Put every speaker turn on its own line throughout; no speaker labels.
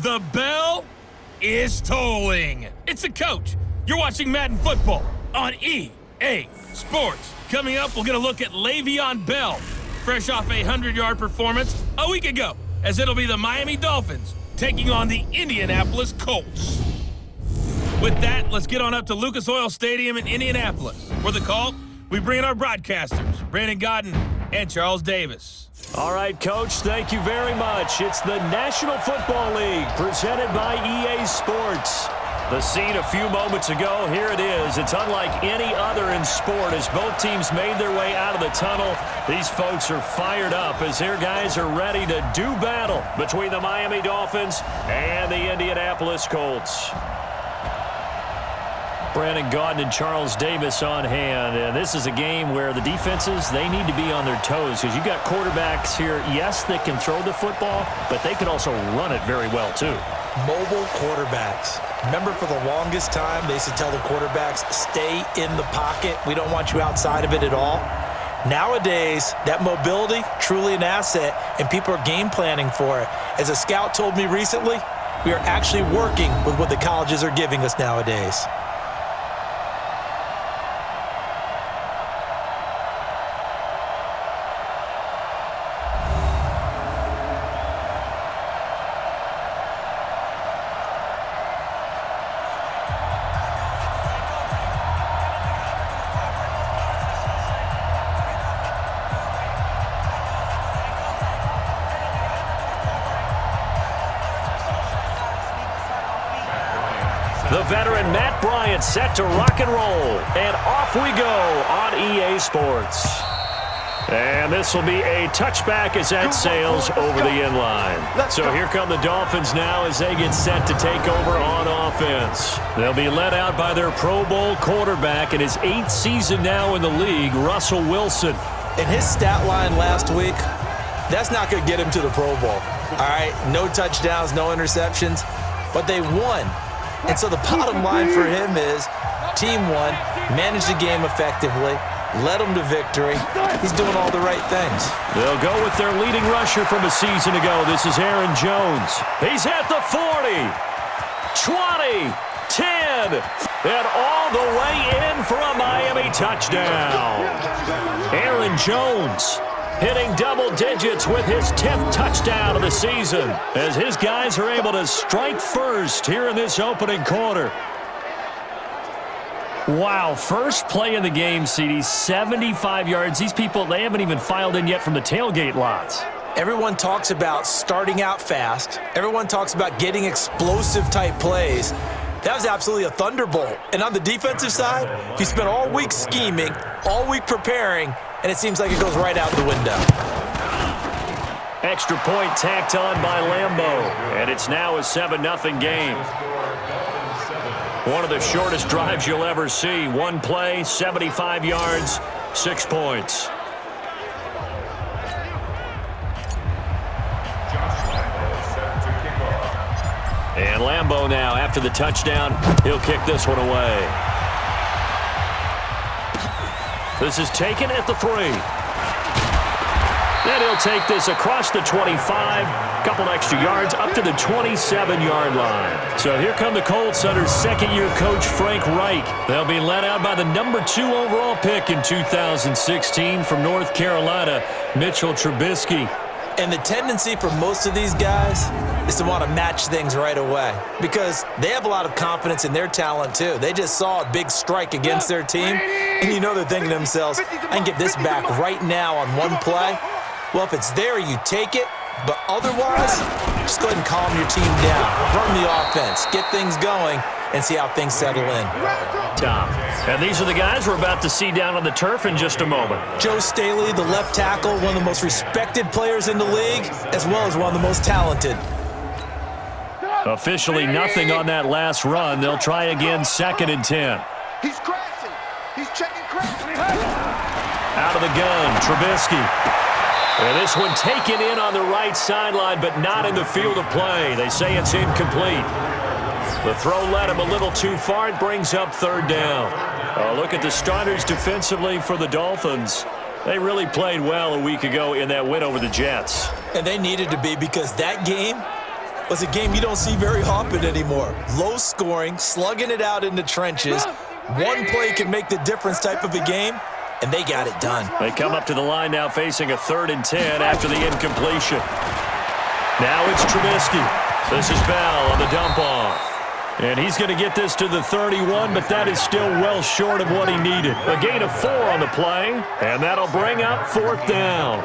The bell is tolling. It's the coach. You're watching Madden football on EA Sports. Coming up, we'll get a look at Le'Veon Bell, fresh off a 100-yard performance a week ago, as it'll be the Miami Dolphins taking on the Indianapolis Colts. With that, let's get on up to Lucas Oil Stadium in Indianapolis. For the call, we bring in our broadcasters, Brandon Godden and Charles Davis.
All right, Coach, thank you very much. It's the National Football League presented by EA Sports. The scene a few moments ago, here it is. It's unlike any other in sport as both teams made their way out of the tunnel. These folks are fired up as their guys are ready to do battle between the Miami Dolphins and the Indianapolis Colts. Brandon Gaudin and Charles Davis on hand. And this is a game where the defenses, they need to be on their toes because you've got quarterbacks here, yes, that can throw the football, but they could also run it very well too.
Mobile quarterbacks. Remember, for the longest time, they used to tell the quarterbacks, stay in the pocket. We don't want you outside of it at all. Nowadays, that mobility, truly an asset, and people are game planning for it. As a scout told me recently, we are actually working with what the colleges are giving us nowadays.
The veteran Matt Bryant set to rock and roll. And off we go on EA Sports. And this will be a touchback as that sails over the end line. So here come the Dolphins now as they get set to take over on offense. They'll be led out by their Pro Bowl quarterback in his 8th season now in the league, Russell Wilson.
In his stat line last week, that's not going to get him to the Pro Bowl. All right, no touchdowns, no interceptions, but they won. And so the bottom line for him is team won, managed the game effectively, led them to victory. He's doing all the right things.
They'll go with their leading rusher from a season ago. This is Aaron Jones. He's at the 40, 20, 10, and all the way in for a Miami touchdown. Aaron Jones hitting double digits with his 10th touchdown of the season as his guys are able to strike first here in this opening quarter. Wow, first play in the game, CD, 75 yards. These people, they haven't even filed in yet from the tailgate lots.
Everyone talks about starting out fast. Everyone talks about getting explosive type plays. That was absolutely a thunderbolt. And on the defensive side, he spent all week scheming, all week preparing, and it seems like it goes right out the window.
Extra point tacked on by Lambeau, and it's now a 7-0 game. One of the shortest drives you'll ever see. One play, 75 yards, 6 points. And Lambeau now, after the touchdown, he'll kick this one away. This is taken at the 3. Then he'll take this across the 25, couple extra yards, up to the 27-yard line. So here come the Colts under second-year coach Frank Reich. They'll be led out by the number 2 overall pick in 2016 from North Carolina, Mitchell Trubisky.
And the tendency for most of these guys is to want to match things right away because they have a lot of confidence in their talent too. They just saw a big strike against their team, and you know they're thinking to themselves, I can get this back right now on one play. Well, if it's there, you take it, but otherwise, just go ahead and calm your team down. Run the offense, get things going, and see how things settle in.
Tom, and these are the guys we're about to see down on the turf in just a moment.
Joe Staley, the left tackle, one of the most respected players in the league, as well as one of the most talented.
Officially nothing on that last run. They'll try again, 2nd and 10.
He's crashing. He's checking crashing.
Out of the gun, Trubisky. And this one taken in on the right sideline, but not in the field of play. They say it's incomplete. The throw led him a little too far. It brings up 3rd down. Oh, look at the starters defensively for the Dolphins. They really played well a week ago in that win over the Jets.
And they needed to be because that game Well, it's a game you don't see very often anymore. Low scoring, slugging it out in the trenches. One play can make the difference type of a game, and they got it done.
They come up to the line now facing a 3rd and 10 after the incompletion. Now it's Trubisky. This is Bell on the dump off. And he's going to get this to the 31, but that is still well short of what he needed. A gain of 4 on the play, and that'll bring up 4th down.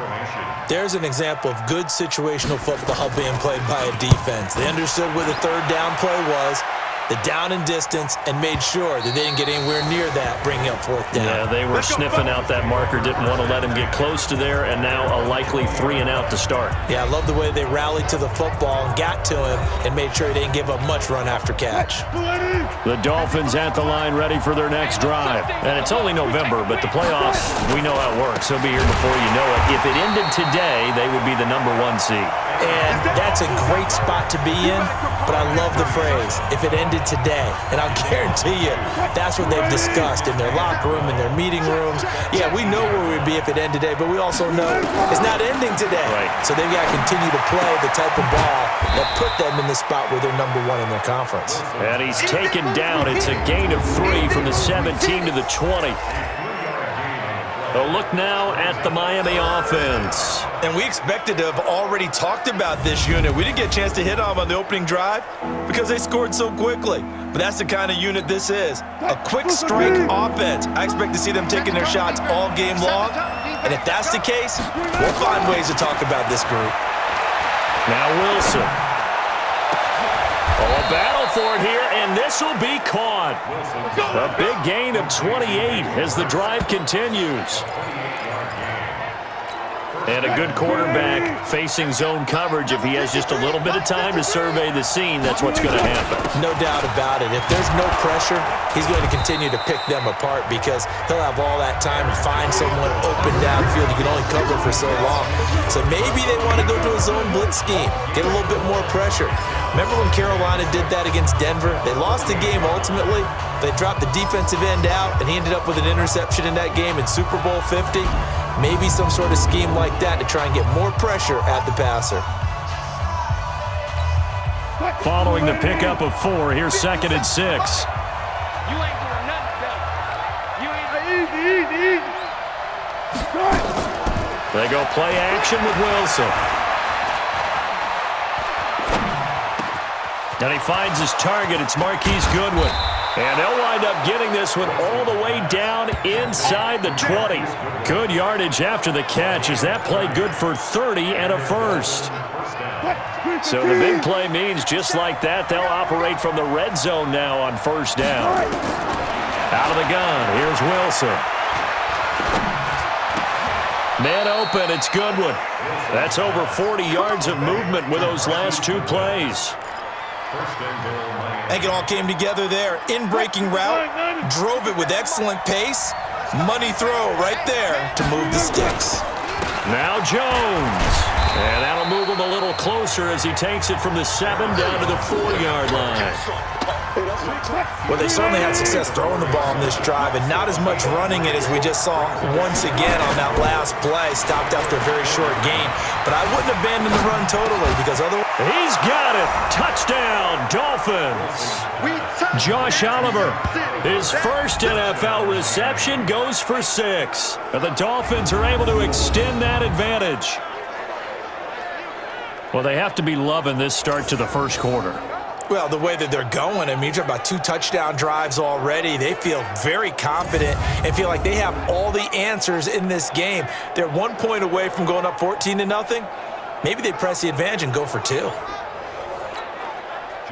There's an example of good situational football being played by a defense. They understood where the 3rd down play was, the down and distance, and made sure that they didn't get anywhere near that, bringing up 4th down.
Yeah, they were sniffing out that marker, didn't want to let him get close to there, and now a likely 3 and out to start.
Yeah, I love the way they rallied to the football and got to him and made sure he didn't give up much run after catch.
The Dolphins at the line ready for their next drive. And it's only November, but the playoffs, we know how it works. They'll be here before you know it. If it ended today, they would be the #1 seed.
And that's a great spot to be in, but I love the phrase, if it ended today. And I'll guarantee you, that's what they've discussed in their locker room, in their meeting rooms. Yeah, we know where we'd be if it ended today, but we also know it's not ending today.
Right.
So they've got to continue to play the type of ball that put them in the spot where they're #1 in their conference.
And he's taken down. It's a gain of 3 from the 17 to the 20. A look now at the Miami offense.
And we expected to have already talked about this unit. We didn't get a chance to hit on the opening drive because they scored so quickly. But that's the kind of unit this is. A quick strike offense. I expect to see them taking their shots all game long. And if that's the case, we'll find ways to talk about this group.
Now Wilson. Oh, a battle for it here, and this will be caught. A big gain of 28 as the drive continues. And a good quarterback facing zone coverage. If he has just a little bit of time to survey the scene, that's what's going to happen.
No doubt about it. If there's no pressure, he's going to continue to pick them apart because he'll have all that time to find someone open downfield. You can only cover for so long. So maybe they want to go to a zone blitz scheme, get a little bit more pressure. Remember when Carolina did that against Denver? They lost the game ultimately. They dropped the defensive end out, and he ended up with an interception in that game in Super Bowl 50. Maybe some sort of scheme like that to try and get more pressure at the passer.
Following the pickup of 4, here's 2nd and 6.
You ain't doing nothing, Bill. You ain't easy.
They go play action with Wilson. And he finds his target. It's Marquise Goodwin. And they'll wind up getting this one all the way down inside the 20. Good yardage after the catch. Is that play good for 30 and a first? So the big play means just like that, they'll operate from the red zone now on 1st down. Out of the gun, here's Wilson. Man open, it's Goodwin. That's over 40 yards of movement with those last 2 plays.
I think it all came together there. In-breaking route, drove it with excellent pace. Money throw right there to move the sticks.
Now Jones. And that'll move him a little closer as he takes it from the 7 down to the 4-yard line.
Well, they certainly had success throwing the ball in this drive and not as much running it as we just saw once again on that last play. Stopped after a very short gain. But I wouldn't abandon the run totally because otherwise...
He's got it. Touchdown, Dolphins. Josh Oliver, his first NFL reception goes for 6. And the Dolphins are able to extend that advantage. Well, they have to be loving this start to the first quarter.
Well, the way that they're going, I mean, you're talking about 2 touchdown drives already. They feel very confident and feel like they have all the answers in this game. They're 1 point away from going up 14-0. Maybe they press the advantage and go for 2.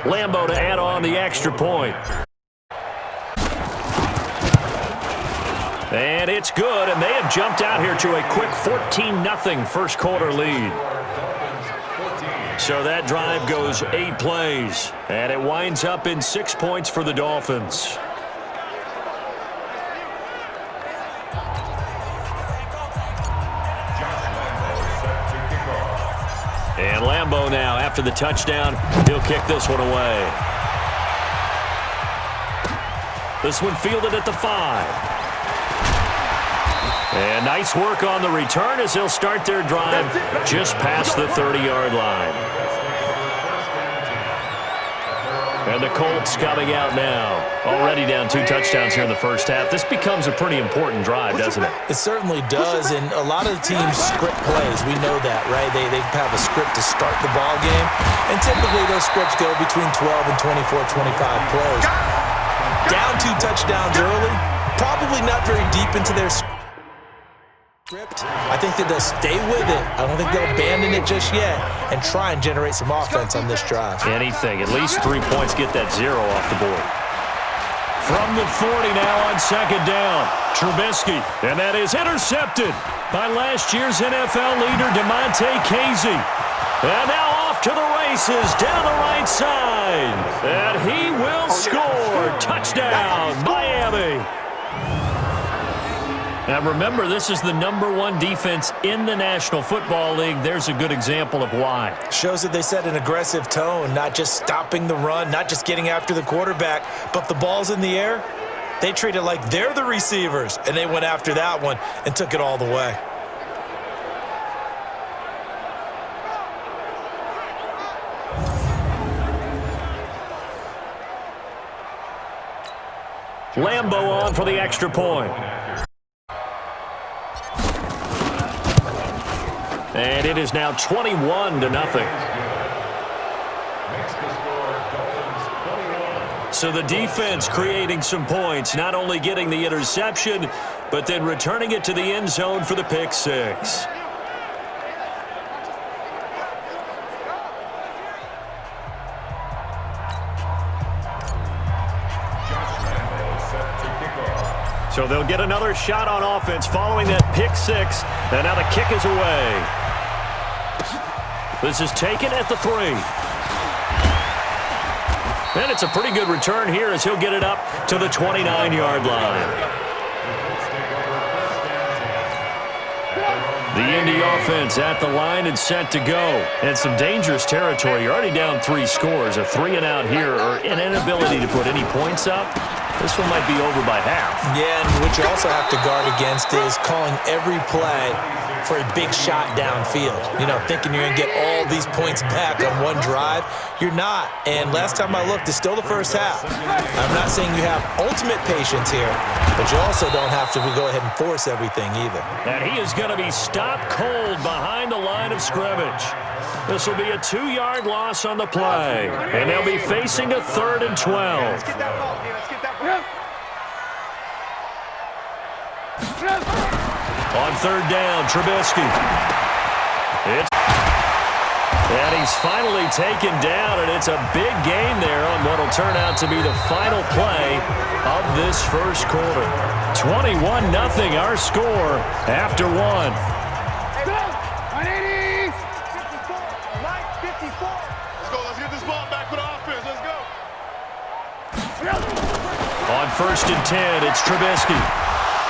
Lambeau to add on the extra point. And it's good, and they have jumped out here to a quick 14-0 first quarter lead. So that drive goes 8 plays, and it winds up in 6 points for the Dolphins. And Lambeau now, after the touchdown, he'll kick this one away. This one fielded at the 5. And nice work on the return as they'll start their drive just past the 30-yard line. And the Colts coming out now. Already down 2 touchdowns here in the first half. This becomes a pretty important drive, doesn't it?
It certainly does, and a lot of the teams script plays. We know that, right? They have a script to start the ball game, and typically those scripts go between 12 and 24, 25 plays. Down 2 touchdowns early, probably not very deep into their script. I think that they'll stay with it. I don't think they'll abandon it just yet and try and generate some offense on this drive.
Anything. At least 3 points, get that 0 off the board. From the 40 now on second down, Trubisky. And that is intercepted by last year's NFL leader, DeMonte Casey. And now off to the races down the right side. And he will score. Touchdown, Miami. Now remember, this is the #1 defense in the National Football League. There's a good example of why.
Shows that they set an aggressive tone, not just stopping the run, not just getting after the quarterback, but the ball's in the air. They treat it like they're the receivers, and they went after that one and took it all the way.
Lambeau on for the extra point. And it is now 21-0. So the defense creating some points, not only getting the interception, but then returning it to the end zone for the pick six. So they'll get another shot on offense following that pick six, and now the kick is away. This is taken at the 3. And it's a pretty good return here as he'll get it up to the 29-yard line. The Indy offense at the line and set to go. And some dangerous territory. You're already down 3 scores. A 3-and-out here or an inability to put any points up. This one might be over by half.
Yeah, and what you also have to guard against is calling every play for a big shot downfield. You know, thinking you're going to get all these points back on one drive. You're not. And last time I looked, it's still the first half. I'm not saying you have ultimate patience here, but you also don't have to go ahead and force everything either.
And he is going to be stopped cold behind the line of scrimmage. This will be a 2-yard loss on the play. And they'll be facing a 3rd and 12.
Let's get that ball, Let's get that ball.
On 3rd down, Trubisky. And he's finally taken down, and it's a big gain there on what will turn out to be the final play of this first quarter. 21-0 our score after 1.
Let's get this ball back for the offense. Let's go.
On 1st and 10, it's Trubisky.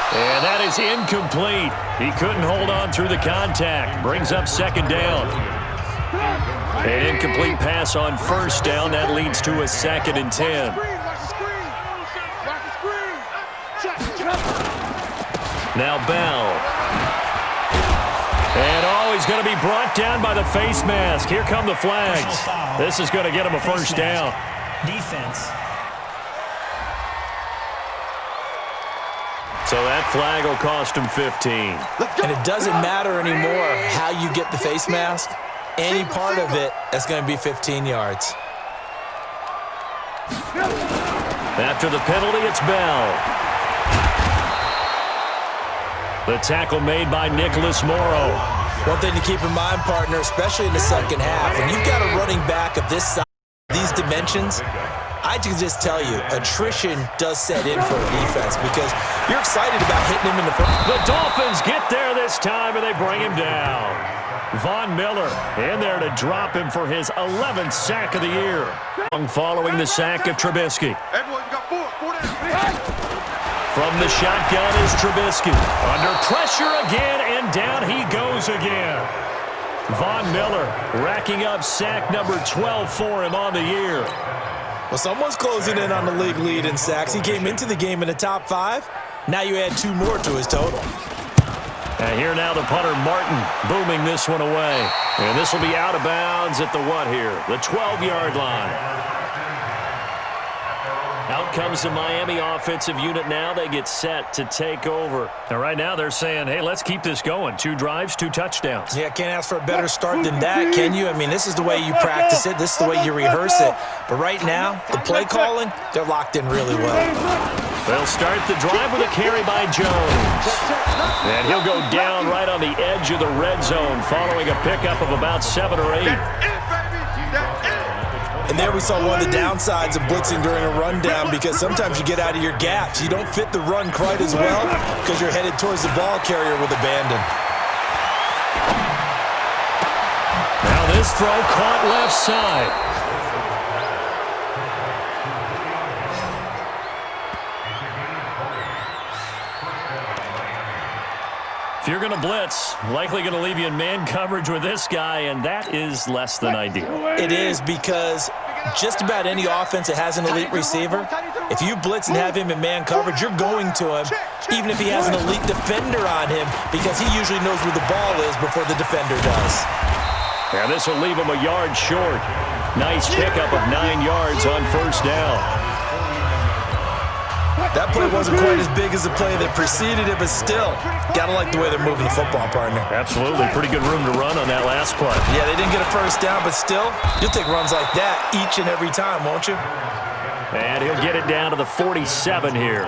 And that is incomplete. He couldn't hold on through the contact. Brings up 2nd down. An incomplete pass on 1st down. That leads to a 2nd and 10. Now Bell. And he's going to be brought down by the face mask. Here come the flags. This is going to get him a 1st down.
Defense.
So that flag will cost him 15.
And it doesn't matter anymore how you get the face mask. Any part of it, that's going to be 15 yards.
After the penalty, it's Bell. The tackle made by Nicholas Morrow.
One thing to keep in mind, partner, especially in the second half, when you've got a running back of this size, these dimensions, I can just tell you, attrition does set in for a defense because you're excited about hitting him in the front.
The Dolphins get there this time, and they bring him down. Von Miller in there to drop him for his 11th sack of the year. Following the sack of Trubisky.
Everyone, you got 4 down.
From the shotgun is Trubisky. Under pressure again, and down he goes again. Von Miller racking up sack number 12 for him on the year.
Well, someone's closing in on the league lead in sacks. He came into the game in the top 5. Now you add 2 more to his total.
And here now the punter, Martin, booming this one away. And this will be out of bounds at the what here? The 12-yard line. Out comes the Miami offensive unit now. They get set to take over.
And right now they're saying, hey, let's keep this going. 2 drives, 2 touchdowns.
Yeah, can't ask for a better start than that, can you? I mean, this is the way you practice it. This is the way you rehearse it. But right now, the play calling, they're locked in really well.
They'll start the drive with a carry by Jones. And he'll go down right on the edge of the red zone following a pickup of about 7 or 8.
And there we saw one of the downsides of blitzing during a rundown, because sometimes you get out of your gaps. You don't fit the run quite as well because you're headed towards the ball carrier with abandon.
Now this throw caught left side. If you're going to blitz, likely going to leave you in man coverage with this guy, and that is less than ideal.
It is, because just about any offense that has an elite receiver, if you blitz and have him in man coverage, you're going to him, even if he has an elite defender on him, because he usually knows where the ball is before the defender does.
Yeah, this will leave him a yard short. Nice pickup of 9 yards on first down.
That play wasn't quite as big as the play that preceded it, but still, gotta like the way they're moving the football, partner.
Absolutely. Pretty good room to run on that last play.
Yeah, they didn't get a first down, but still, you'll take runs like that each and every time, won't you?
And he'll get it down to the 47 here.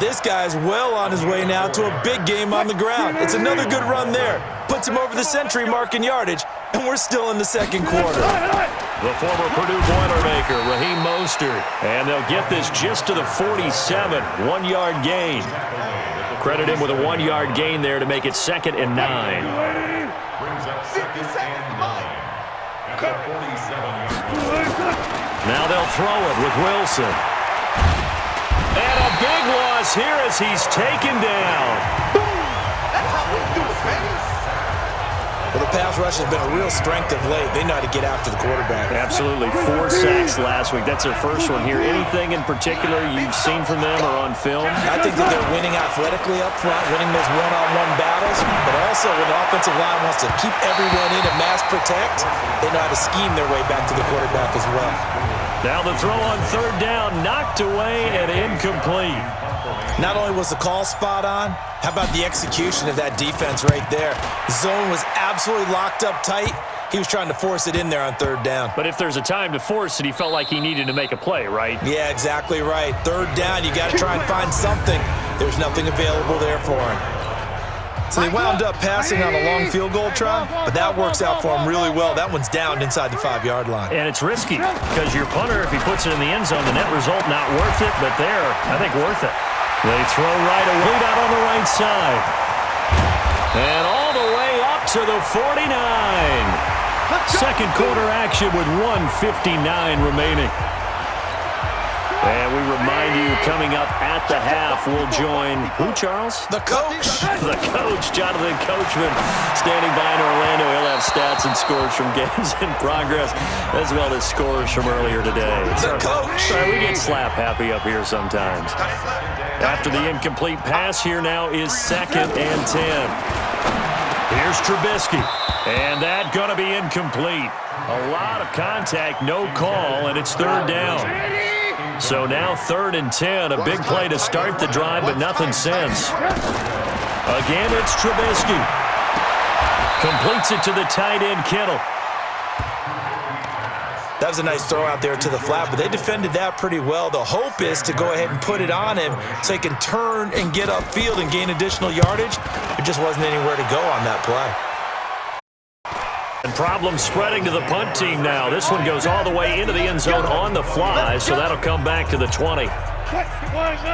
This guy's well on his way now to a big game on the ground. It's another good run there. Puts him over the century mark in yardage, and we're still in the second quarter.
The former Purdue Boilermaker, Raheem Mostert. And they'll get this just to the 47, 1-yard gain. Credit him with a 1-yard gain there to make it 2nd and 9. Now they'll throw it with Wilson. And a big loss here as he's taken down.
Well, the pass rush has been a real strength of late. They know how to get after the quarterback.
Absolutely. 4 sacks last week. That's their first one here. Anything in particular you've seen from them or on film?
I think that they're winning athletically up front, winning those one-on-one battles, but also when the offensive line wants to keep everyone in and mass protect, they know how to scheme their way back to the quarterback as well.
Now the throw on 3rd down, knocked away and incomplete.
Not only was the call spot on, how about the execution of that defense right there? Zone was absolutely locked up tight. He was trying to force it in there on 3rd down.
But if there's a time to force it, he felt like he needed to make a play, right?
Yeah, exactly right. 3rd down, you got to try and find something. There's nothing available there for him. So they wound up passing on a long field goal try, but that works out for him really well. That one's down inside the 5-yard line.
And it's risky because your punter, if he puts it in the end zone, the net result not worth it, but there, I think worth it. They throw right away out on the right side. And all the way up to the 49. Second quarter action with 1:59 remaining. And we remind you, coming up at the half, we'll join who, Charles?
The coach.
The coach, Jonathan Coachman, standing by in Orlando. He'll have stats and scores from games in progress, as well as scores from earlier today.
The coach.
Sorry, we get slap happy up here sometimes. After the incomplete pass, here now is 2nd and 10. Here's Trubisky, and that going to be incomplete. A lot of contact, no call, and it's 3rd down. So now 3rd and 10, a big play to start the drive, but nothing since. Again, it's Trubisky. Completes it to the tight end, Kittle.
That was a nice throw out there to the flat, but they defended that pretty well. The hope is to go ahead and put it on him so he can turn and get upfield and gain additional yardage. There just wasn't anywhere to go on that play.
And problems spreading to the punt team now. This one goes all the way into the end zone on the fly, so that'll come back to the 20.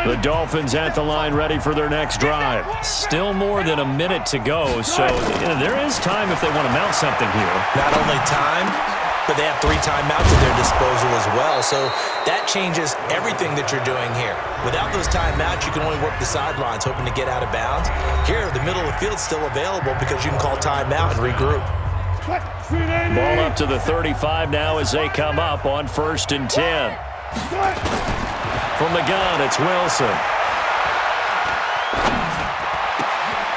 The Dolphins at the line ready for their next drive. Still more than a minute to go, so there is time if they want to mount something here.
Not only time, but they have 3 timeouts at their disposal as well, so that changes everything that you're doing here. Without those timeouts, you can only work the sidelines, hoping to get out of bounds. Here, the middle of the field's still available because you can call timeout and regroup.
Ball up to the 35 now as they come up on 1st and 10. From the gun, it's Wilson.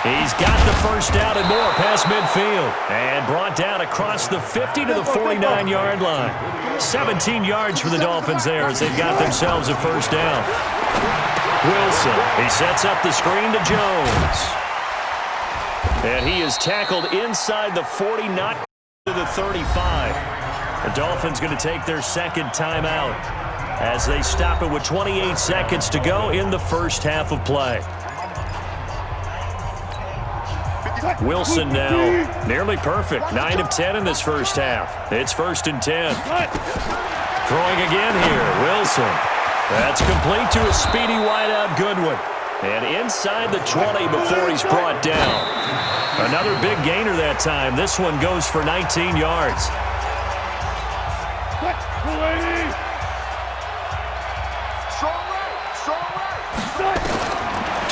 He's got the first down and more past midfield. And brought down across the 50 to the 49-yard line. 17 yards for the Dolphins there as they've got themselves a first down. Wilson, he sets up the screen to Jones. And he is tackled inside the 40, not to the 35. The Dolphins going to take their second timeout as they stop it with 28 seconds to go in the first half of play. Wilson now nearly perfect. 9 of 10 in this first half. It's 1st and 10. Throwing again here. Wilson. That's complete to a speedy wideout Goodwin. And inside the 20 before he's brought down. Another big gainer that time. This one goes for 19 yards.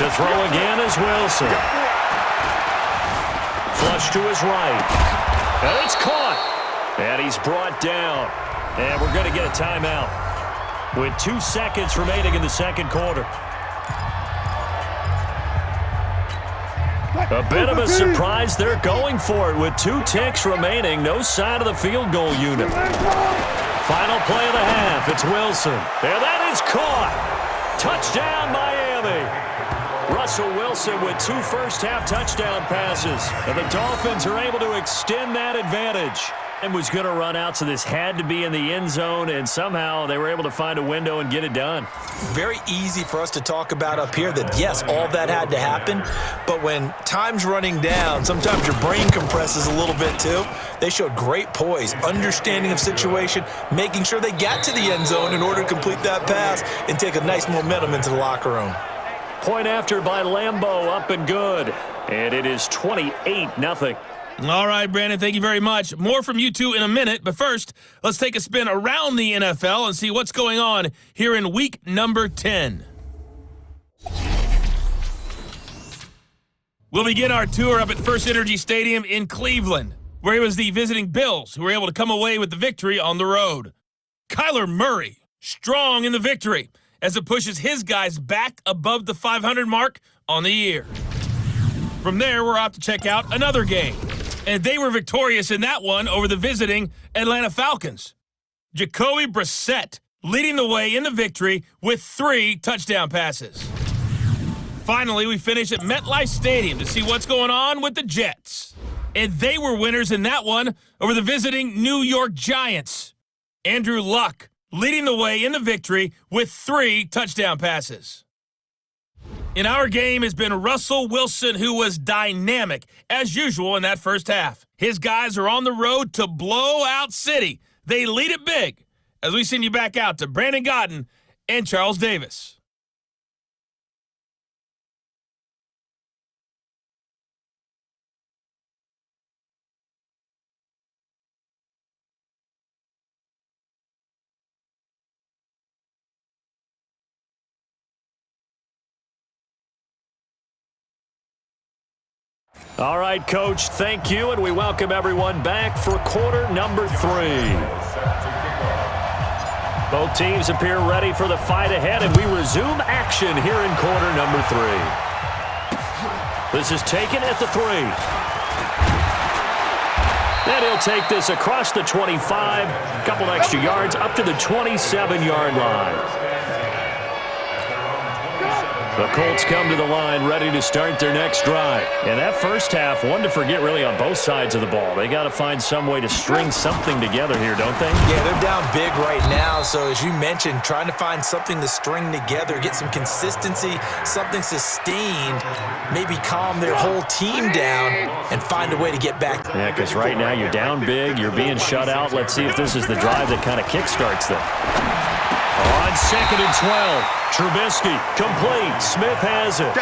To throw again is Wilson. Flush to his right. And it's caught. And he's brought down. And we're going to get a timeout with 2 seconds remaining in the second quarter. A bit of a surprise. They're going for it with 2 ticks remaining. No sign of the field goal unit. Final play of the half. It's Wilson. And that is caught. Touchdown, Miami. Russell Wilson with 2 first-half touchdown passes. And the Dolphins are able to extend that advantage. And was going to run out, so this had to be in the end zone, and somehow they were able to find a window and get it done.
Very easy for us to talk about up here that, yes, all that had to happen, but when time's running down, sometimes your brain compresses a little bit too. They showed great poise, understanding of situation, making sure they got to the end zone in order to complete that pass and take a nice momentum into the locker room.
Point after by Lambeau, up and good. And it is 28-0.
All right, Brandon, thank you very much. More from you two in a minute, but first, let's take a spin around the NFL and see what's going on here in week number 10. We'll begin our tour up at First Energy Stadium in Cleveland, where it was the visiting Bills who were able to come away with the victory on the road. Kyler Murray, strong in the victory as it pushes his guys back above the 500 mark on the year. From there, we're off to check out another game. And they were victorious in that one over the visiting Atlanta Falcons. Jacoby Brissett leading the way in the victory with 3 touchdown passes. Finally, we finish at MetLife Stadium to see what's going on with the Jets. And they were winners in that one over the visiting New York Giants. Andrew Luck leading the way in the victory with 3 touchdown passes. In our game has been Russell Wilson, who was dynamic, as usual, in that first half. His guys are on the road to Blowout City. They lead it big as we send you back out to Brandon Godden and Charles Davis.
All right, Coach, thank you, and we welcome everyone back for quarter number 3. Both teams appear ready for the fight ahead, and we resume action here in quarter number 3. This is taken at the 3. And he'll take this across the 25, a couple extra yards, up to the 27-yard line. The Colts come to the line ready to start their next drive. And that first half, one to forget really on both sides of the ball. They got to find some way to string something together here, don't they?
Yeah, they're down big right now. So as you mentioned, trying to find something to string together, get some consistency, something sustained, maybe calm their whole team down and find a way to get back.
Yeah, because right now you're down big, you're being shut out. Let's see if this is the drive that kind of kickstarts them. On 2nd and 12, Trubisky, complete. Smith has it.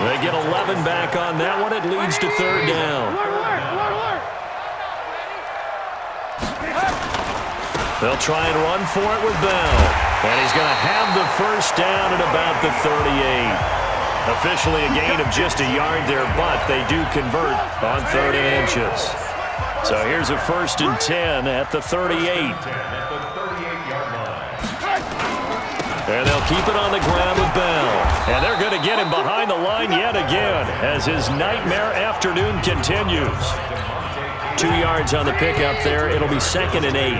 They get 11 back on that one. It leads to 3rd down. They'll try and run for it with Bell. And he's going to have the first down at about the 38. Officially a gain of just a yard there, but they do convert on 3rd and inches. So here's a 1st and 10 at the 38. And they'll keep it on the ground with Bell.
And they're going to get him behind the line yet again as his nightmare afternoon continues. 2 yards on the pickup there. It'll be 2nd and 8.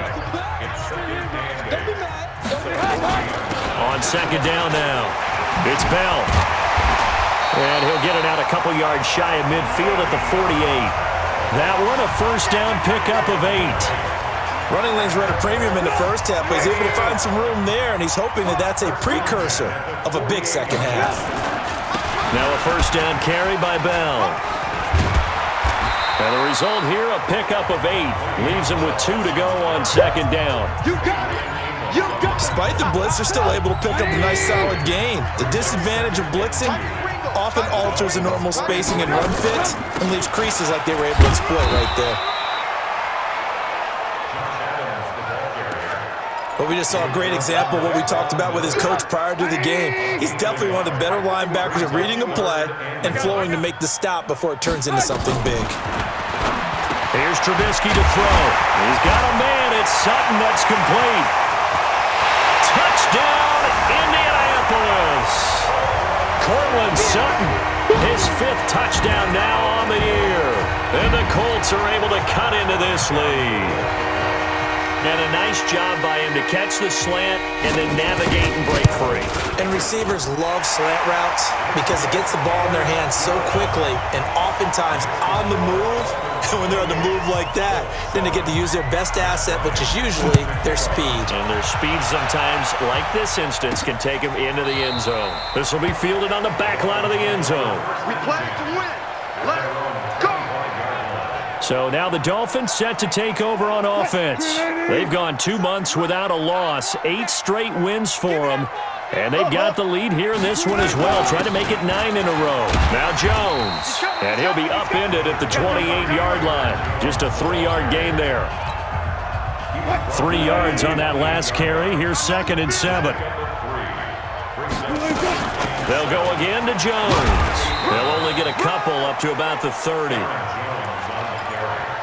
On 2nd down now, it's Bell. And he'll get it out a couple yards shy of midfield at the 48. That one a first down pickup of 8.
Running lanes were at a premium in the first half, but he's able to find some room there, and he's hoping that that's a precursor of a big second half.
Now a first down carry by Bell. And the result here, a pickup of 8. Leaves him with 2 to go on 2nd down.
You got it. You got it.
Despite the blitz, they're still able to pick up a nice solid gain. The disadvantage of blitzing often alters the normal spacing and run fit and leaves creases like they were able to exploit right there. But we just saw a great example of what we talked about with his coach prior to the game. He's definitely one of the better linebackers at reading a play and flowing to make the stop before it turns into something big.
Here's Trubisky to throw. He's got a man. It's Sutton that's complete. Touchdown, Indianapolis. Cortland Sutton, his 5th touchdown now on the year. And the Colts are able to cut into this lead. And a nice job by him to catch the slant and then navigate and break free.
And receivers love slant routes because it gets the ball in their hands so quickly and oftentimes on the move. And when they're on the move like that, then they get to use their best asset, which is usually their speed.
And their speed sometimes, like this instance, can take them into the end zone. This will be fielded on the back line of the end zone.
We play to win. Let's go.
So now the Dolphins set to take over on offense. They've gone 2 months without a loss, 8 straight wins for them. And they've got the lead here in this one as well, trying to make it 9 in a row. Now Jones, and he'll be upended at the 28-yard line. Just a 3-yard gain there. 3 yards on that last carry. Here's 2nd and 7. They'll go again to Jones. They'll only get a couple up to about the 30.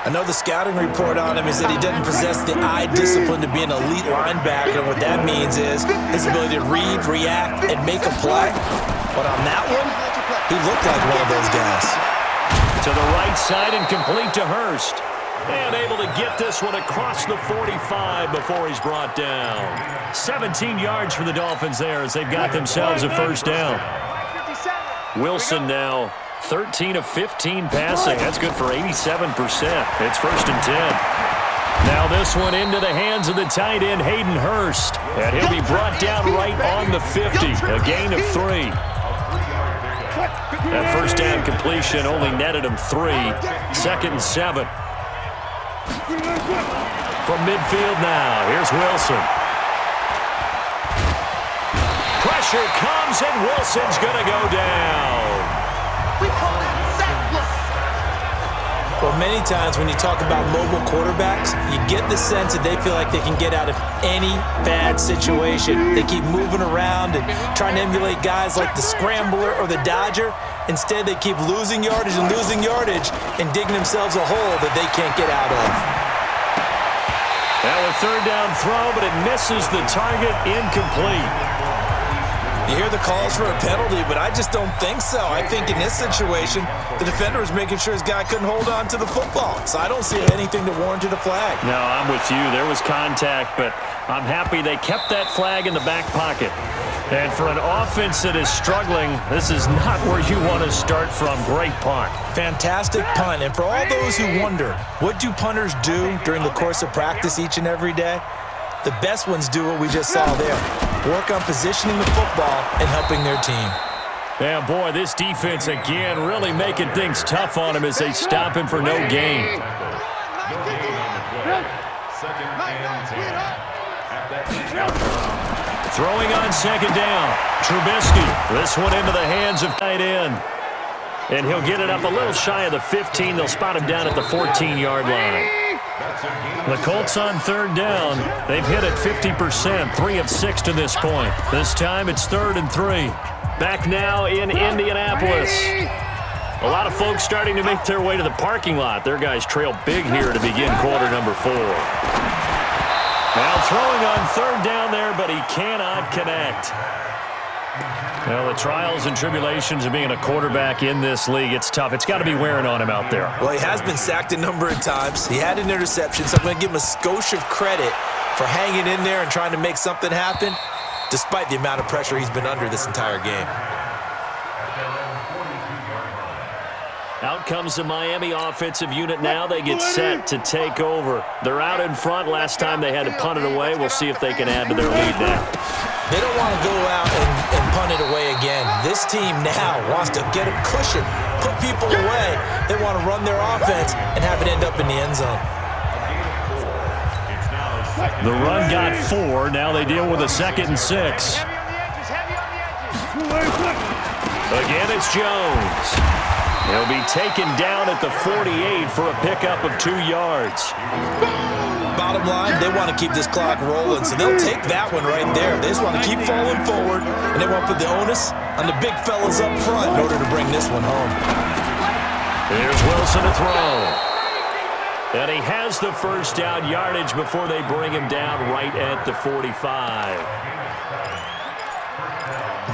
I know the scouting report on him is that he doesn't possess the eye discipline to be an elite linebacker. And what that means is his ability to read, react, and make a play. But on that one, he looked like one of those guys.
To the right side and complete to Hurst. And able to get this one across the 45 before he's brought down. 17 yards for the Dolphins there as they've got themselves a first down. Wilson now 13 of 15 passing. That's good for 87%. It's 1st and 10. Now this one into the hands of the tight end, Hayden Hurst. And he'll be brought down right on the 50. A gain of 3. That first down completion only netted him 3. 2nd and 7. From midfield now, here's Wilson. Pressure comes and Wilson's going to go down.
We call that sack block.
Well, many times when you talk about mobile quarterbacks, you get the sense that they feel like they can get out of any bad situation. They keep moving around and trying to emulate guys like the scrambler or the dodger. Instead, they keep losing yardage and digging themselves a hole that they can't get out of.
Now a 3rd down throw, but it misses the target, incomplete.
You hear the calls for a penalty, but I just don't think so. I think in this situation, the defender was making sure his guy couldn't hold on to the football. So I don't see anything to warrant a flag.
No, I'm with you. There was contact, but I'm happy they kept that flag in the back pocket. And for an offense that is struggling, this is not where you want to start from. Great punt.
Fantastic punt. And for all those who wonder, what do punters do during the course of practice each and every day? The best ones do what we just saw there. Work on positioning the football and helping their team.
Yeah, boy, this defense again really making things tough on him as they stop him for no gain. Throwing on 2nd down. Trubisky. This one into the hands of tight end. And he'll get it up a little shy of the 15. They'll spot him down at the 14-yard line. The Colts on 3rd down. They've hit it 50%, 3 of 6 to this point. This time it's 3rd and 3. Back now in Indianapolis. A lot of folks starting to make their way to the parking lot. Their guys trail big here to begin quarter number 4. Now throwing on 3rd down there, but he cannot connect. Well, the trials and tribulations of being a quarterback in this league, it's tough. It's got to be wearing on him out there.
Well, he has been sacked a number of times. He had an interception, so I'm going to give him a skosh of credit for hanging in there and trying to make something happen, despite the amount of pressure he's been under this entire game.
Out comes the Miami offensive unit now. They get set to take over. They're out in front. Last time they had to punt it away. We'll see if they can add to their lead now.
They don't want to go out and punt it away again. This team now wants to get a cushion, put people away. They want to run their offense and have it end up in the end zone.
The run got 4. Now they deal with a 2nd and 6. Again, it's Jones. He'll be taken down at the 48 for a pickup of 2 yards.
Bottom line, they want to keep this clock rolling, so they'll take that one right there. They just want to keep falling forward, and they want to put the onus on the big fellas up front in order to bring this one home.
Here's Wilson to throw. And he has the first down yardage before they bring him down right at the 45.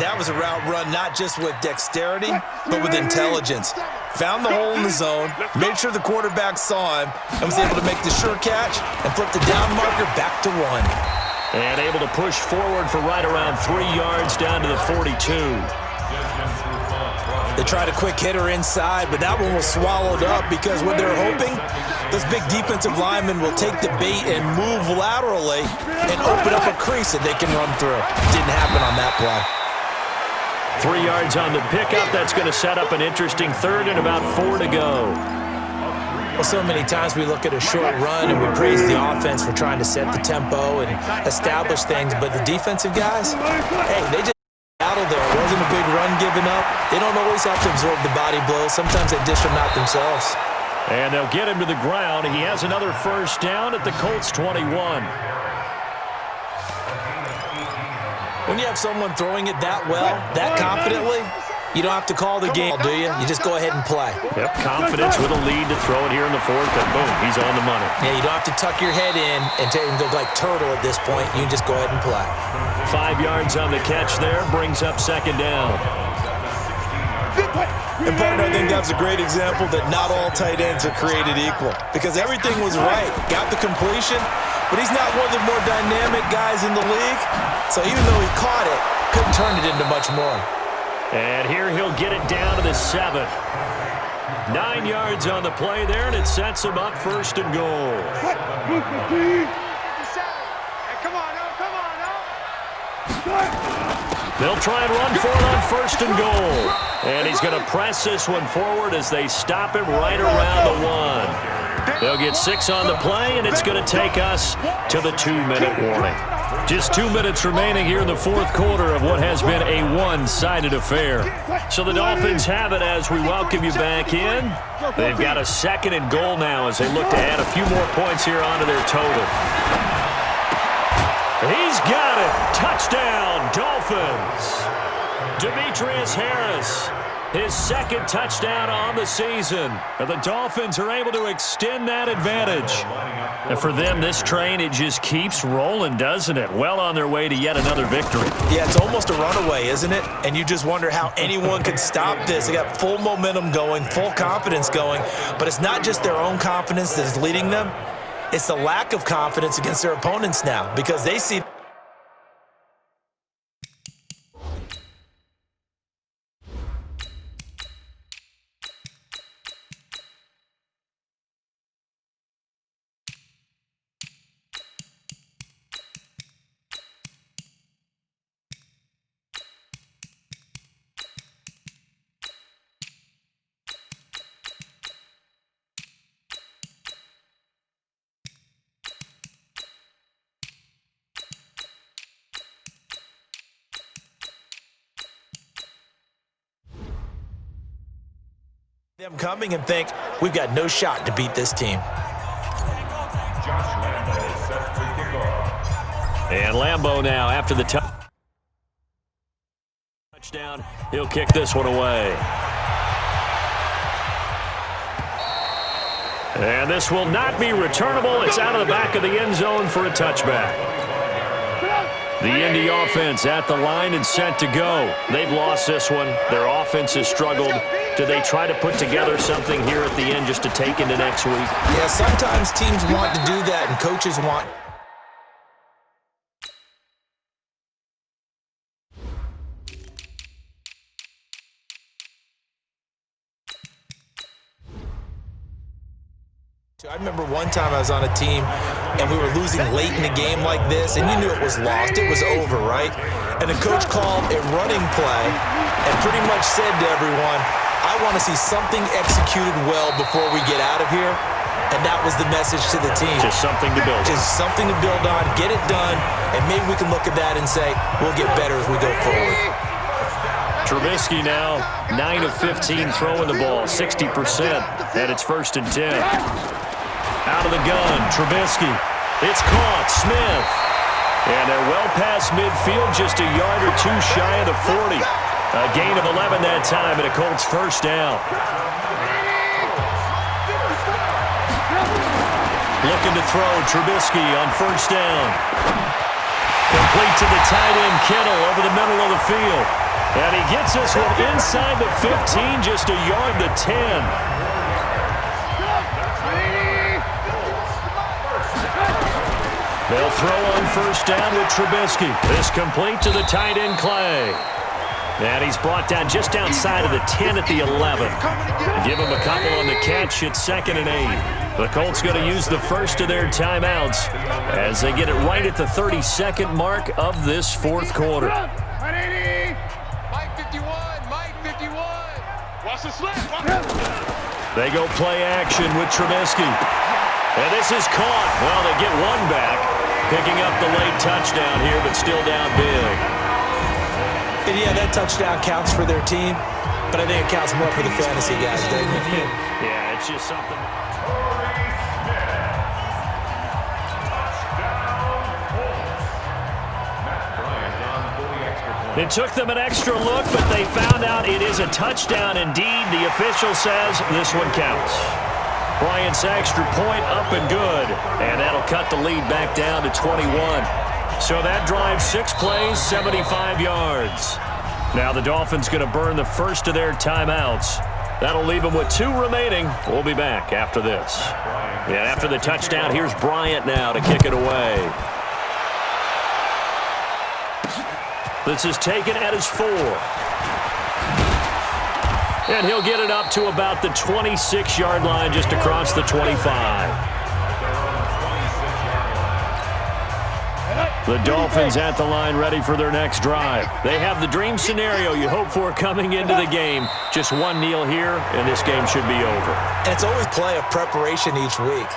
That was a route run not just with dexterity, but with intelligence. Found the hole in the zone, made sure the quarterback saw him, and was able to make the sure catch and flip the down marker back to 1.
And able to push forward for right around 3 yards down to the 42.
They tried a quick hitter inside, but that one was swallowed up because what they're hoping, those big defensive linemen will take the bait and move laterally and open up a crease that they can run through. Didn't happen on that play.
3 yards on the pickup. That's going to set up an interesting 3rd and about 4 to go.
Well, so many times we look at a short run and we praise the offense for trying to set the tempo and establish things, but the defensive guys, hey, they just battled there. It wasn't a big run given up. They don't always have to absorb the body blows. Sometimes they dish them out themselves.
And they'll get him to the ground. He has another first down at the Colts 21.
When you have someone throwing it that well, that confidently, you don't have to call the game, do you? You just go ahead and play.
Yep, confidence with a lead to throw it here in the 4th, and boom, he's on the money.
Yeah, you don't have to tuck your head in and go like turtle at this point. You can just go ahead and play.
5 yards on the catch there, brings up 2nd down.
And partner, I think that's a great example that not all tight ends are created equal because everything was right. Got the completion, but he's not one of the more dynamic guys in the league. So even though he caught it, couldn't turn it into much more.
And here he'll get it down to the 7. 9 yards on the play there, and it sets him up 1st and goal. They'll try and run for it on 1st and goal. And he's going to press this one forward as they stop him right around the 1. They'll get 6 on the play, and it's going to take us to the 2-minute warning. Just 2 minutes remaining here in the 4th quarter of what has been a one-sided affair. So the Dolphins have it as we welcome you back in. They've got a 2nd and goal now as they look to add a few more points here onto their total. He's got it. Touchdown, Dolphins. Demetrius Harris, his 2nd touchdown on the season. And the Dolphins are able to extend that advantage. And for them, this train, it just keeps rolling, doesn't it? Well on their way to yet another victory.
Yeah, it's almost a runaway, isn't it? And you just wonder how anyone could stop this. They got full momentum going, full confidence going. But it's not just their own confidence that's leading them. It's the lack of confidence against their opponents now because they see them coming and think, we've got no shot to beat this team.
And Lambeau now after the touchdown. He'll kick this one away. And this will not be returnable. It's out of the back of the end zone for a touchback.
The Indy offense at the line and set to go. They've lost this one. Their offense has struggled. Do they try to put together something here at the end just to take into next week?
Yeah, sometimes teams want to do that, and coaches want. I remember one time I was on a team and we were losing late in a game like this, and you knew it was lost. It was over, right? And the coach called a running play and pretty much said to everyone, I want to see something executed well before we get out of here. And that was the message to the team.
Just something to build on.
Just something to build on, get it done, and maybe we can look at that and say, we'll get better as we go forward.
Trubisky now, 9 of 15 throwing the ball, 60%, and it's 1st and 10. Out of the gun, Trubisky. It's caught, Smith. And they're well past midfield, just a yard or two shy of the 40. A gain of 11 that time, and a Colts first down. Looking to throw, Trubisky on 1st down. Complete to the tight end, Kittle, over the middle of the field. And he gets this one inside the 15, just a yard to 10. They'll throw on 1st down with Trubisky. This complete to the tight end, Clay. And he's brought down just outside of the 10 at the 11. Give him a couple on the catch. It's 2nd and 8. The Colts going to use the first of their timeouts as they get it right at the 32nd mark of this 4th quarter.
Mike 51, Mike 51. Watch the slip.
They go play action with Trubisky. And this is caught. Well, they get one back. Picking up the late touchdown here, but still down big.
And yeah, that touchdown counts for their team, but I think it counts more for the fantasy guys, doesn't it?
Yeah, it's just something. It took them an extra look, but they found out it is a touchdown indeed. The official says this one counts. Bryant's extra point up and good, and that'll cut the lead back down to 21. So that drives 6 plays, 75 yards. Now the Dolphins going to burn the first of their timeouts. That'll leave them with 2 remaining. We'll be back after this. And after the touchdown, here's Bryant now to kick it away. This is taken at his 4. And he'll get it up to about the 26-yard line, just across the 25. The Dolphins at the line, ready for their next drive. They have the dream scenario you hope for coming into the game. Just one kneel here, and this game should be over.
And it's always play of preparation each week.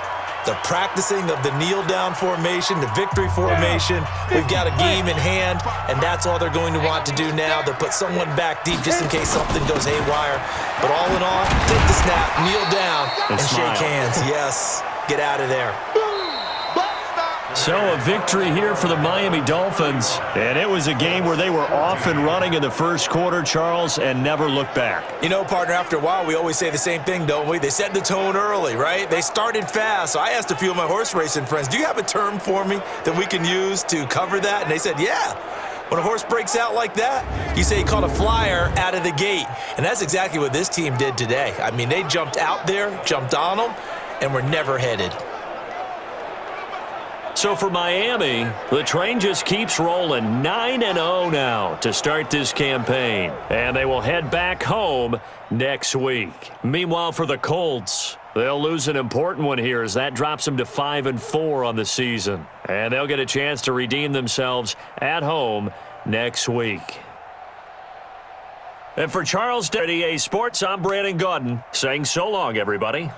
The practicing of the kneel-down formation, the victory formation. We've got a game in hand, and that's all they're going to want to do now. They'll put someone back deep just in case something goes haywire. But all in all, take the snap, kneel down, and shake hands. Yes, get out of there.
So a victory here for the Miami Dolphins. And it was a game where they were off and running in the first quarter, Charles, and never looked back.
You know, partner, after a while, we always say the same thing, don't we? They set the tone early, right? They started fast. So I asked a few of my horse racing friends, do you have a term for me that we can use to cover that? And they said, yeah. When a horse breaks out like that, you say he caught a flyer out of the gate. And that's exactly what this team did today. I mean, they jumped out there, jumped on them, and were never headed.
So for Miami, the train just keeps rolling. 9-0 now to start this campaign. And they will head back home next week. Meanwhile, for the Colts, they'll lose an important one here as that drops them to 5-4 on the season. And they'll get a chance to redeem themselves at home next week. And for Charles, WDA Sports, I'm Brandon Gaudin saying so long, everybody.